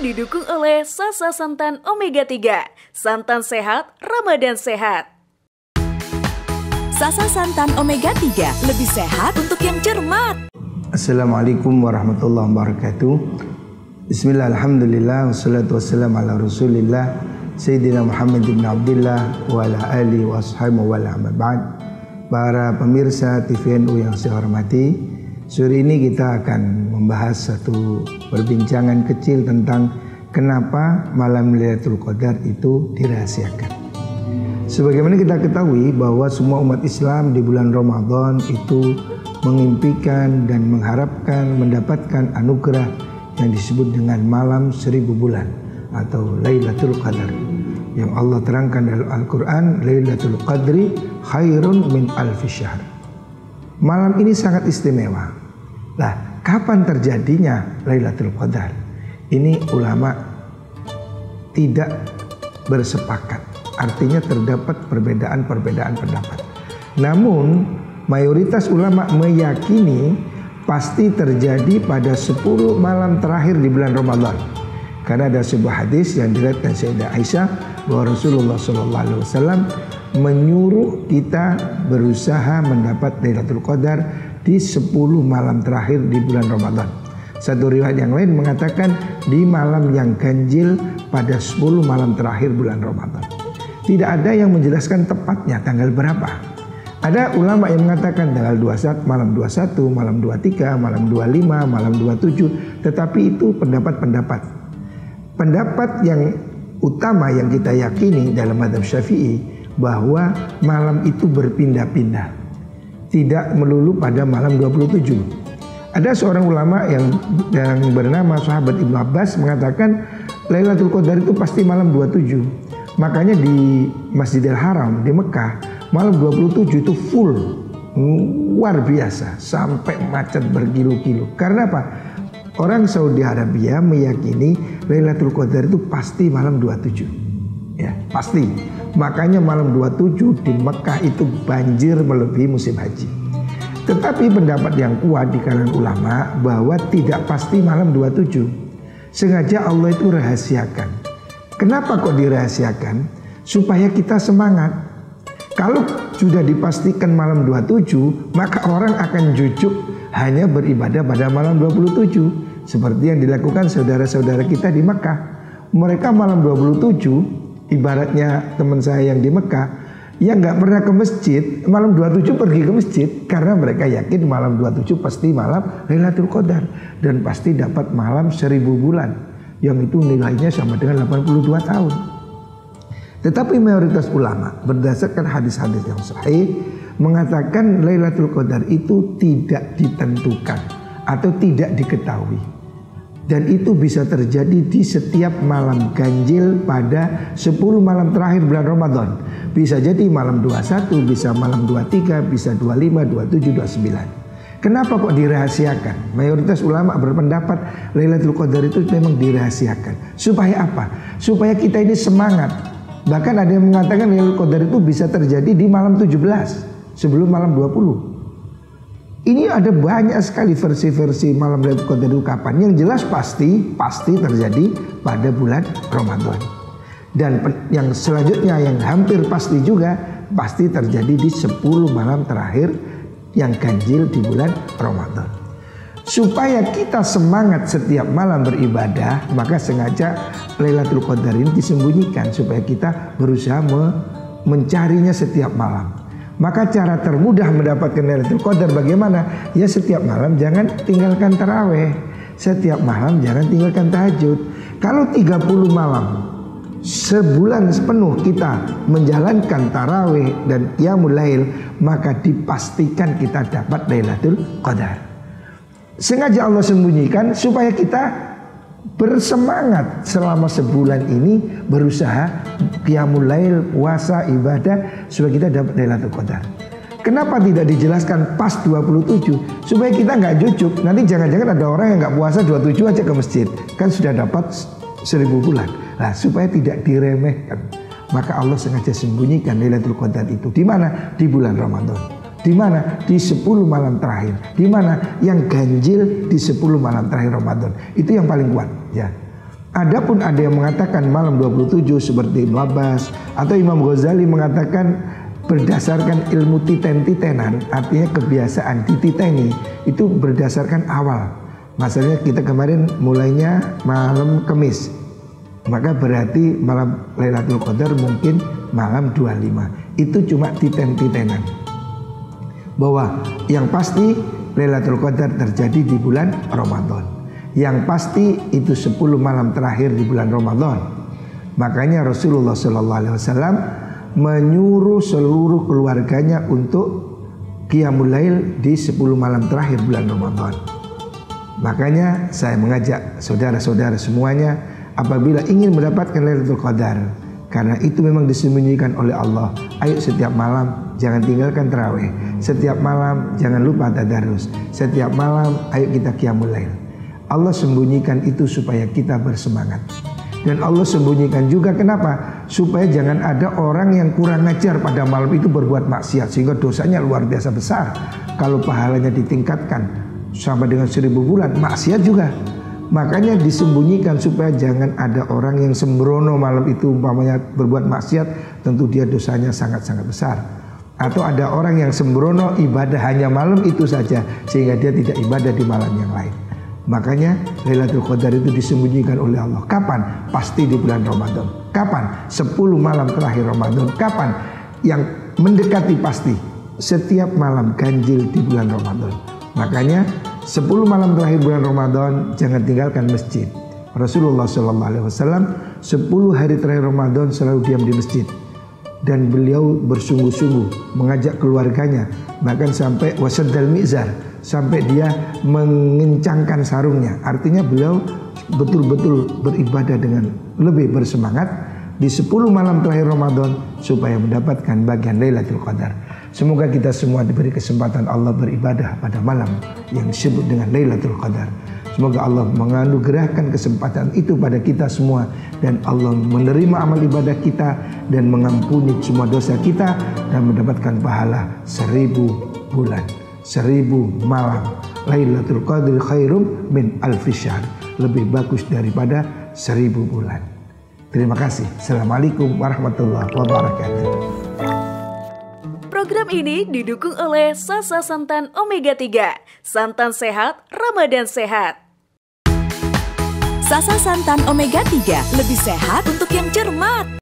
didukung oleh Sasa Santan Omega 3. Santan sehat, Ramadan sehat. Sasa Santan Omega 3, lebih sehat untuk yang cermat. Assalamualaikum warahmatullahi wabarakatuh. Bismillah, alhamdulillah, wassalatu wassalamu ala rasulillah Sayyidina Muhammad ibn Abdullah wa ala alihi wa ashabihi wa ala ba'd. Para pemirsa TVNU yang saya hormati, sore ini kita akan membahas satu perbincangan kecil tentang kenapa malam Lailatul Qadar itu dirahasiakan. Sebagaimana kita ketahui bahwa semua umat Islam di bulan Ramadan itu mengimpikan dan mengharapkan mendapatkan anugerah yang disebut dengan malam 1000 bulan atau Lailatul Qadar, yang Allah terangkan dalam Al-Quran, Lailatul Qadri khairun min alfi syahr. Malam ini sangat istimewa. Nah, kapan terjadinya Lailatul Qadar? Ini ulama tidak bersepakat. Artinya terdapat perbedaan-perbedaan pendapat. Namun mayoritas ulama meyakini pasti terjadi pada 10 malam terakhir di bulan Ramadan. Karena ada sebuah hadis yang diriwayatkan Sayyidah Aisyah bahwa Rasulullah SAW menyuruh kita berusaha mendapat Lailatul Qadar di 10 malam terakhir di bulan Ramadan. Satu riwayat yang lain mengatakan di malam yang ganjil pada 10 malam terakhir bulan Ramadan. Tidak ada yang menjelaskan tepatnya tanggal berapa. Ada ulama yang mengatakan tanggal 21, malam 21, malam 23, malam 25, malam 27. Tetapi itu pendapat-pendapat. Pendapat yang utama yang kita yakini dalam mazhab Syafi'i bahwa malam itu berpindah-pindah, tidak melulu pada malam 27. Ada seorang ulama yang bernama sahabat Ibnu Abbas mengatakan Lailatul Qadar itu pasti malam 27. Makanya di Masjidil Haram di Mekah malam 27 itu full, luar biasa, sampai macet berkilo-kilo. Karena apa? Orang Saudi Arabia meyakini Lailatul Qadar itu pasti malam 27. Ya, pasti. Makanya malam 27 di Mekah itu banjir melebihi musim haji. Tetapi pendapat yang kuat di kalangan ulama bahwa tidak pasti malam 27. Sengaja Allah itu rahasiakan. Kenapa kok dirahasiakan? Supaya kita semangat. Kalau sudah dipastikan malam 27, maka orang akan jujuk hanya beribadah pada malam 27. Seperti yang dilakukan saudara-saudara kita di Mekah. Mereka malam 27, ibaratnya teman saya yang di Mekah, yang gak pernah ke masjid, malam 27 pergi ke masjid. Karena mereka yakin malam 27 pasti malam Lailatul Qadar. Dan pasti dapat malam 1000 bulan. Yang itu nilainya sama dengan 82 tahun. Tetapi mayoritas ulama berdasarkan hadis-hadis yang sahih mengatakan Lailatul Qadar itu tidak ditentukan atau tidak diketahui. Dan itu bisa terjadi di setiap malam ganjil pada 10 malam terakhir bulan Ramadan. Bisa jadi malam 21, bisa malam 23, bisa 25, 27, 29. Kenapa kok dirahasiakan? Mayoritas ulama berpendapat Lailatul Qadar itu memang dirahasiakan. Supaya apa? Supaya kita ini semangat. Bahkan ada yang mengatakan Lailatul Qadar itu bisa terjadi di malam 17 sebelum malam 20. Ini ada banyak sekali versi-versi malam Lailatul Qadar itu kapan. Yang jelas pasti terjadi pada bulan Ramadan. Dan yang selanjutnya yang hampir pasti juga pasti terjadi di 10 malam terakhir yang ganjil di bulan Ramadan. Supaya kita semangat setiap malam beribadah, maka sengaja Lailatul Qadar ini disembunyikan supaya kita berusaha mencarinya setiap malam. Maka cara termudah mendapatkan Lailatul Qadar bagaimana? Ya setiap malam jangan tinggalkan taraweh, setiap malam jangan tinggalkan tahajud. Kalau 30 malam sebulan penuh kita menjalankan tarawih dan qiyamul lail, maka dipastikan kita dapat Lailatul Qadar. Sengaja Allah sembunyikan supaya kita bersemangat selama sebulan ini berusaha qiyamul lail, puasa, ibadah supaya kita dapat Lailatul Qadar. Kenapa tidak dijelaskan pas 27? Supaya kita nggak jujuk. Nanti jangan-jangan ada orang yang nggak puasa 27 aja ke masjid, kan sudah dapat 1000 bulan. Nah, supaya tidak diremehkan, maka Allah sengaja sembunyikan Lailatul Qadar itu di mana? Di bulan Ramadan. Di mana? Di 10 malam terakhir. Di mana? Yang ganjil di 10 malam terakhir Ramadan. Itu yang paling kuat, ya. Adapun ada yang mengatakan malam 27 seperti Ibnu Abbas atau Imam Ghazali mengatakan berdasarkan ilmu titen-titenan, artinya kebiasaan dititeni itu berdasarkan awal. Maksudnya kita kemarin mulainya malam Kamis, maka berarti malam Lailatul Qadar mungkin malam 25. Itu cuma titen-titenan. Bahwa yang pasti Lailatul Qadar terjadi di bulan Ramadan. Yang pasti itu 10 malam terakhir di bulan Ramadan. Makanya Rasulullah SAW menyuruh seluruh keluarganya untuk qiyamul lail di 10 malam terakhir bulan Ramadan. Makanya saya mengajak saudara-saudara semuanya, apabila ingin mendapatkan Lailatul Qadar, karena itu memang disembunyikan oleh Allah, ayo setiap malam jangan tinggalkan tarawih, setiap malam jangan lupa tadarus, setiap malam ayo kita qiyamul lail. Allah sembunyikan itu supaya kita bersemangat. Dan Allah sembunyikan juga kenapa? Supaya jangan ada orang yang kurang ajar pada malam itu berbuat maksiat, sehingga dosanya luar biasa besar. Kalau pahalanya ditingkatkan sama dengan 1000 bulan, maksiat juga. Makanya disembunyikan supaya jangan ada orang yang sembrono malam itu, umpamanya berbuat maksiat, tentu dia dosanya sangat-sangat besar. Atau ada orang yang sembrono ibadah hanya malam itu saja, sehingga dia tidak ibadah di malam yang lain. Makanya Lailatul Qadar itu disembunyikan oleh Allah. Kapan? Pasti di bulan Ramadan. Kapan? 10 malam terakhir Ramadan. Kapan? Yang mendekati pasti setiap malam ganjil di bulan Ramadan. Makanya 10 malam terakhir bulan Ramadan jangan tinggalkan masjid. Rasulullah SAW 10 hari terakhir Ramadan selalu diam di masjid. Dan beliau bersungguh-sungguh mengajak keluarganya, bahkan sampai wasaddal mizar, sampai dia mengencangkan sarungnya. Artinya beliau betul-betul beribadah dengan lebih bersemangat di 10 malam terakhir Ramadan supaya mendapatkan bagian Lailatul Qadar. Semoga kita semua diberi kesempatan Allah beribadah pada malam yang disebut dengan Lailatul Qadar. Semoga Allah menganugerahkan kesempatan itu pada kita semua, dan Allah menerima amal ibadah kita dan mengampuni semua dosa kita, dan mendapatkan pahala 1000 bulan, 1000 malam. Lailatul Qadri khairum min alfi syahr, lebih bagus daripada 1000 bulan. Terima kasih. Assalamualaikum warahmatullahi wabarakatuh. Program ini didukung oleh Sasa Santan Omega 3, santan sehat, Ramadan sehat. Sasa Santan Omega 3, lebih sehat untuk yang cermat.